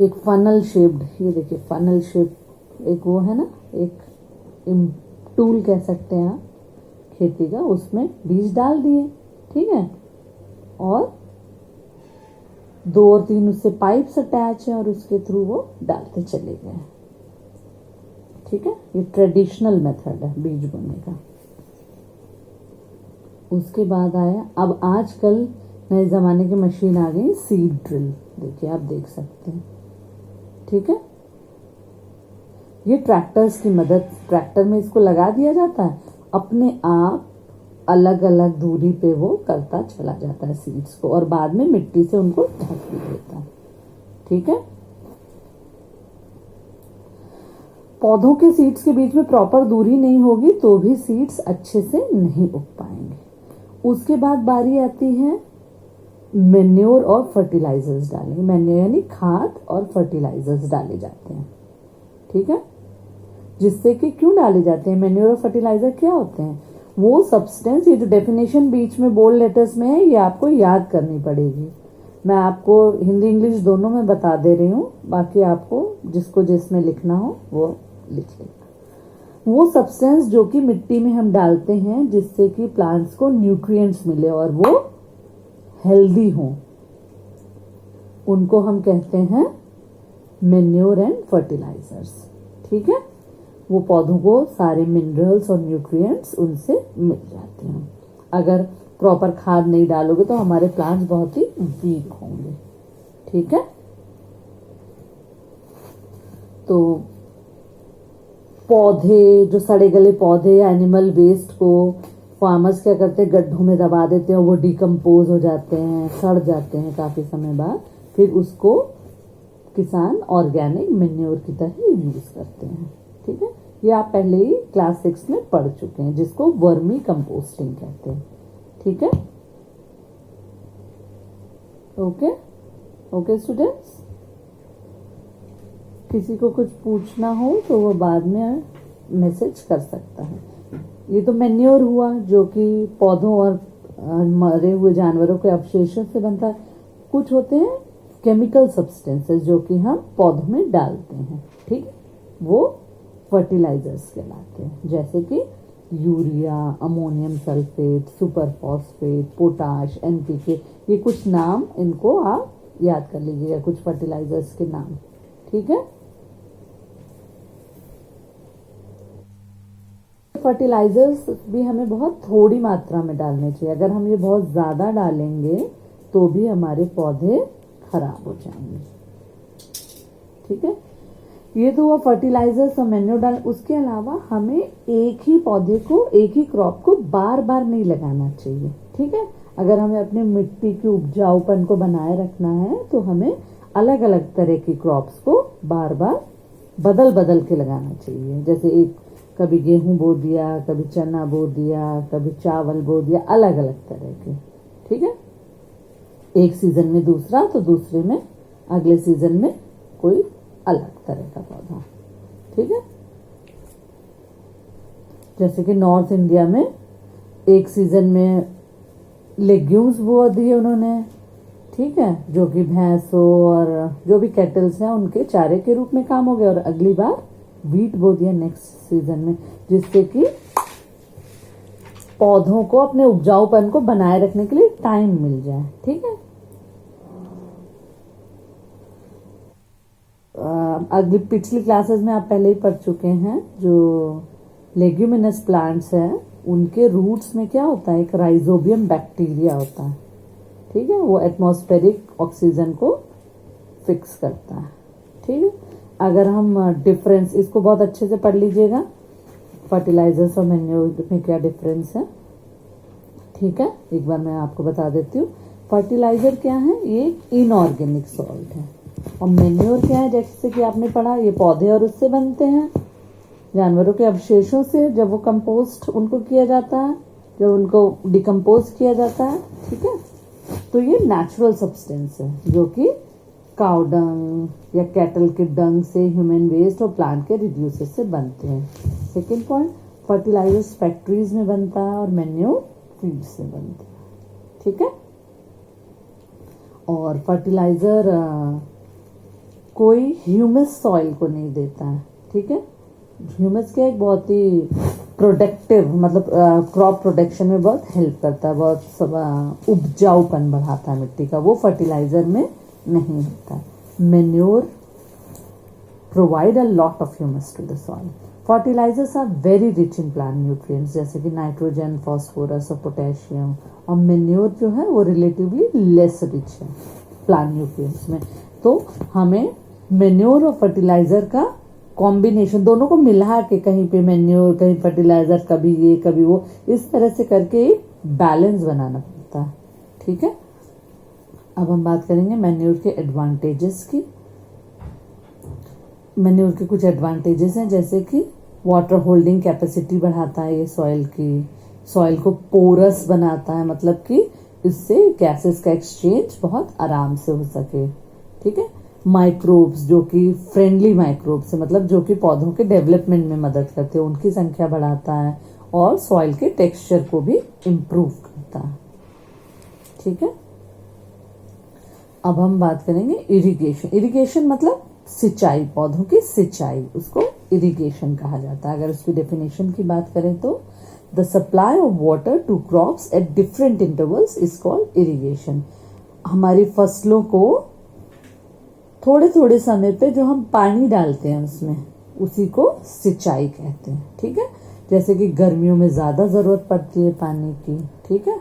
एक funnel shaped, ये देखिए फनल शेप, एक वो है ना, एक टूल कह सकते हैं आप खेती का, उसमें बीज डाल दिए, ठीक है, और 2 और 3 उससे पाइप्स अटैच है और उसके थ्रू वो डालते चले गए, ठीक है। ये ट्रेडिशनल मेथड है बीज बोने का। उसके बाद आया, अब आजकल नए ज़माने की मशीन आ गई सीड ड्रिल, देखिए आप देख सकते हैं, ठीक है। ये ट्रैक्टर्स की मदद, ट्रैक्टर में इसको लगा दिया जाता है, अपने आप अलग अलग दूरी पे वो करता चला जाता है सीड्स को, और बाद में मिट्टी से उनको ढक भी देता है, ठीक है। पौधों के सीड्स के बीच में प्रॉपर दूरी नहीं होगी तो भी सीड्स अच्छे से नहीं उग पाएंगे। उसके बाद बारी आती है मैन्योर और फर्टिलाइजर्स डालेंगे। मैन्योर यानी खाद और फर्टिलाइजर्स डाले जाते हैं, ठीक है। जिससे कि क्यों डाले जाते हैं मैन्योर और फर्टिलाइजर, क्या होते हैं वो सब्सटेंस, ये जो डेफिनेशन बीच में बोल्ड लेटर्स में है ये आपको याद करनी पड़ेगी। मैं आपको हिंदी इंग्लिश दोनों में बता दे रही हूँ, बाकी आपको जिसको जिसमें लिखना हो वो लिख लेगा। वो सब्सटेंस जो कि मिट्टी में हम डालते हैं जिससे कि प्लांट्स को न्यूट्रिएंट्स मिले और वो हेल्दी हों, उनको हम कहते हैं मैन्योर एंड फर्टिलाइजर्स, ठीक है। वो पौधों को सारे मिनरल्स और न्यूट्रिएंट्स उनसे मिल जाते हैं। अगर प्रॉपर खाद नहीं डालोगे तो हमारे प्लांट्स बहुत ही वीक होंगे, ठीक है। तो पौधे, जो सड़े गले पौधे या एनिमल वेस्ट को फार्मर्स क्या करते हैं, गड्ढों में दबा देते हैं, वो डिकम्पोज हो जाते हैं, सड़ जाते हैं काफ़ी समय बाद, फिर उसको किसान ऑर्गेनिक मैन्योर की तरह यूज करते हैं, ठीक है। ये आप पहले ही क्लास 6 में पढ़ चुके हैं, जिसको वर्मी कंपोस्टिंग कहते हैं, ठीक है। ओके ओके स्टूडेंट्स, किसी को कुछ पूछना हो तो वो बाद में मैसेज कर सकता है। ये तो मैन्योर हुआ जो कि पौधों और मरे हुए जानवरों के अवशेषों से बनता है। कुछ होते हैं केमिकल सब्सटेंसेस जो कि हम पौधों में डालते हैं, ठीक है, वो फर्टिलाइजर्स कहलाते हैं, जैसे कि urea, ammonium sulphate, super phosphate, potash, NPK, ये कुछ नाम, इनको आप याद कर लीजिएगा, कुछ फर्टिलाइजर्स के नाम, ठीक है। फर्टिलाइजर्स भी हमें बहुत थोड़ी मात्रा में डालने चाहिए। अगर हम ये बहुत ज़्यादा डालेंगे तो भी हमारे पौधे खराब हो जाएंगे, ठीक है। ये तो हुआ फर्टिलाइजर्स और मैन्योर डाल। उसके अलावा हमें एक ही पौधे को, एक ही क्रॉप को बार बार नहीं लगाना चाहिए, ठीक है। अगर हमें अपने मिट्टी के उपजाऊपन को बनाए रखना है तो हमें अलग अलग तरह की क्रॉप्स को बार बार बदल बदल के लगाना चाहिए। जैसे एक कभी गेहूं बो दिया, कभी चना बो दिया, कभी चावल बो दिया, अलग अलग तरह के, ठीक है। एक सीजन में दूसरा तो दूसरे में अगले सीजन में कोई अलग तरह का पौधा, ठीक है। जैसे कि नॉर्थ इंडिया में एक सीजन में लेग्यूम्स बो दिए उन्होंने, ठीक है, जो कि भैंसों और जो भी कैटल्स हैं उनके चारे के रूप में काम हो गया, और अगली बार वीट बो दिया नेक्स्ट सीजन में, जिससे कि पौधों को अपने उपजाऊपन को बनाए रखने के लिए टाइम मिल जाए, ठीक है। अगली पिछली क्लासेस में आप पहले ही पढ़ चुके हैं, जो लेग्यूमिनस प्लांट्स हैं उनके रूट्स में क्या होता है, एक राइजोबियम बैक्टीरिया होता है, ठीक है। वो एटमॉस्फेरिक ऑक्सीजन को फिक्स करता है, ठीक है। अगर हम डिफरेंस, इसको बहुत अच्छे से पढ़ लीजिएगा, फर्टिलाइजर्स और मैन्योर में क्या डिफरेंस है, ठीक है। एक बार मैं आपको बता देती हूँ। फर्टिलाइजर क्या है, ये इनऑर्गेनिक सॉल्ट है, और मैन्योर क्या है, जैसे कि आपने पढ़ा, ये पौधे और उससे बनते हैं, जानवरों के अवशेषों से, जब वो कंपोस्ट उनको किया जाता है, जब उनको डिकम्पोज किया जाता है, ठीक है। तो ये नेचुरल सब्सटेंस है जो कि काउ डंग या कैटल के डंग से, ह्यूमन वेस्ट और प्लांट के रिड्यूसेस से बनते हैं। सेकेंड पॉइंट, फर्टिलाइजर्स फैक्ट्रीज में बनता है और मैन्योर फीड से बनता है, ठीक है। और फर्टिलाइजर कोई ह्यूमस सॉइल को नहीं देता है। ठीक है, ह्यूमस क्या एक बहुत ही प्रोडक्टिव, मतलब क्रॉप प्रोडक्शन में बहुत हेल्प करता है, बहुत उपजाऊपन बढ़ाता है मिट्टी का, वो फर्टिलाइजर में नहीं होता है। Manure provide a lot of humus to the soil. Fertilisers are very rich in plant nutrients, जैसे कि नाइट्रोजन, फास्फोरस और पोटेशियम, और मैन्योर जो है वो रिलेटिवली लेस रिच है प्लांट न्यूट्रिएंट्स में। तो हमें मैन्योर और फर्टिलाइजर का कॉम्बिनेशन, दोनों को मिला के, कहीं पे मैन्योर कहीं फर्टिलाइजर, कभी ये कभी वो, इस तरह से करके बैलेंस बनाना पड़ता है। ठीक है, अब हम बात करेंगे मैन्योर के एडवांटेजेस की। मैन्योर के कुछ एडवांटेजेस हैं, जैसे कि वाटर होल्डिंग कैपेसिटी बढ़ाता है ये सॉइल की, सॉइल को पोरस बनाता है, मतलब कि इससे गैसेस का एक्सचेंज बहुत आराम से हो सके। ठीक है, माइक्रोब्स, जो कि फ्रेंडली माइक्रोब्स है, मतलब जो कि पौधों के डेवलपमेंट में मदद करते हैं, उनकी संख्या बढ़ाता है, और सॉइल के टेक्सचर को भी इम्प्रूव करता है। ठीक है, अब हम बात करेंगे इरिगेशन। इरिगेशन मतलब सिंचाई, पौधों की सिंचाई, उसको इरिगेशन कहा जाता है। अगर उसकी डेफिनेशन की बात करें तो the supply of water to crops at different intervals is called irrigation. हमारी फसलों को थोड़े थोड़े समय पे जो हम पानी डालते हैं उसमें, उसी को सिंचाई कहते हैं। ठीक है, जैसे कि गर्मियों में ज्यादा जरूरत पड़ती है पानी की, ठीक है,